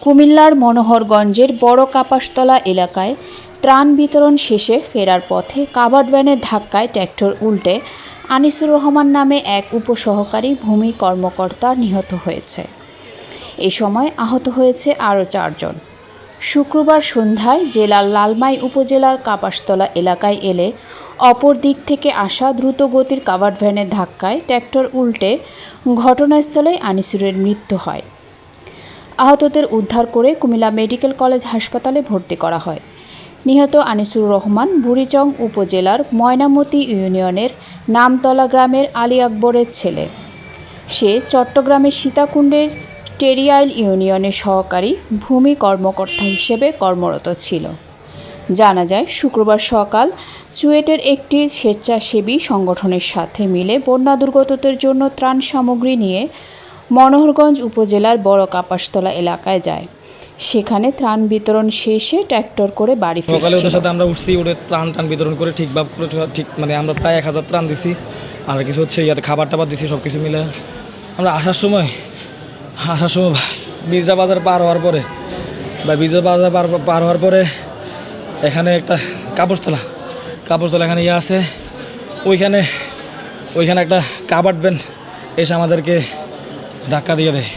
কুমিল্লার মনোহরগঞ্জের বড় কাপাসতলা এলাকায় ত্রাণ বিতরণ শেষে ফেরার পথে কাভার্ড ভ্যানের ধাক্কায় ট্রাক্টর উল্টে আনিসুর রহমান নামে এক উপসহকারী ভূমি কর্মকর্তা নিহত হয়েছে। এ সময় আহত হয়েছে আরও 4 জন। শুক্রবার সন্ধ্যায় জেলার লালমাই উপজেলার কাপাসতলা এলাকায় এলে অপর দিক থেকে আসা দ্রুতগতির কাভার্ড ভ্যানের ধাক্কায় ট্রাক্টর উল্টে ঘটনাস্থলে আনিসুরের মৃত্যু হয়। আহতদের উদ্ধার করে কুমিল্লা মেডিকেল কলেজ হাসপাতালে ভর্তি করা হয়। নিহত আনিসুর রহমান বুড়িচং উপজেলার ময়নামতি ইউনিয়নের নামতলা গ্রামের আলী আকবরের ছেলে। সে চট্টগ্রামের সীতাকুণ্ডের টেরিয়াইল ইউনিয়নের সহকারী ভূমি কর্মকর্তা হিসেবে কর্মরত ছিল। জানা যায়, শুক্রবার সকাল চুয়েটের একটি স্বেচ্ছাসেবী সংগঠনের সাথে মিলে বন্যা দুর্গতদের জন্য ত্রাণ সামগ্রী নিয়ে মনোহরগঞ্জ উপজেলার বড় কাপাসতলা এলাকায় যায়। সেখানে ত্রাণ বিতরণ শেষে ট্রাক্টর করে বাড়ি ফিরছিল। সকালে ওদের সাথে আমরা উঠছি, ওদের ত্রাণ বিতরণ করে ঠিক আমরা প্রায় 1000 ত্রাণ দিছি, আর কিছু হচ্ছে ইয়াতে খাবার টাবার দিছি, সব কিছু মিলে আমরা আসার সময় বিজরা বাজার পার হওয়ার পরে এখানে একটা কাপড়তলা এখানে ইয়ে আছে, ওইখানে একটা কাভার্ড ভ্যান এসে আমাদেরকে ধাক্কা দিয়ে দেয়।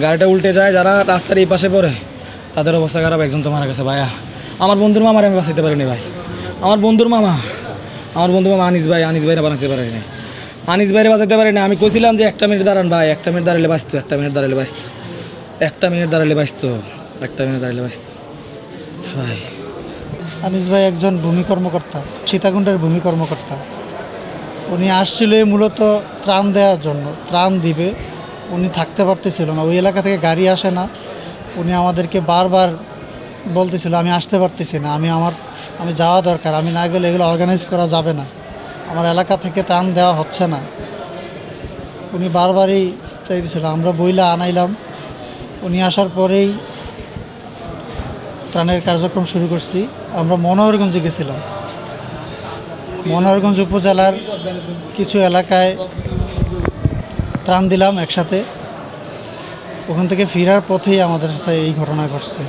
গাড়িটা উল্টে যায়, যারা রাস্তার এই পাশে পড়ে তাদের অবস্থা খারাপ। একজন তো মারা গেছে। ভাইয়া, আমার বন্ধুর মামার আমি বাঁচাইতে পারিনি ভাই। আমার বন্ধুর মামা আনিস ভাই বাঁচাতে পারিনি। আনিস ভাইরে বাঁচাতে পারিনি। আমি কইছিলাম যে 1 মিনিট দাঁড়ান ভাই, 1 মিনিট দাঁড়ালে বাঁচতো ভাই। আনিস ভাই একজন ভূমি কর্মকর্তা, সীতাকুণ্ডের ভূমি কর্মকর্তা। উনি আসছিল মূলত ত্রাণ দেওয়ার জন্য, ত্রাণ দিবে। উনি থাকতে পারতেছিল না, ওই এলাকা থেকে গাড়ি আসে না। উনি আমাদেরকে বারবার বলতেছিল আমি আসতে পারতেছি না, আমি যাওয়া দরকার, আমি না গেলে এগুলো অর্গানাইজ করা যাবে না, আমার এলাকা থেকে ত্রাণ দেওয়া হচ্ছে না। উনি বারবারই চাইতেছিল, আমরা বইলা আনাইলাম। উনি আসার পরেই ত্রাণের কার্যক্রম শুরু করছি। আমরা মনোহরগঞ্জে গেছিলাম। মনোহরগঞ্জ উপজেলার কিছু এলাকায় ত্রাণ দিলাম একসাথে। ওখান থেকে ফেরার পথেই আমাদের সাথে এই ঘটনা ঘটছে।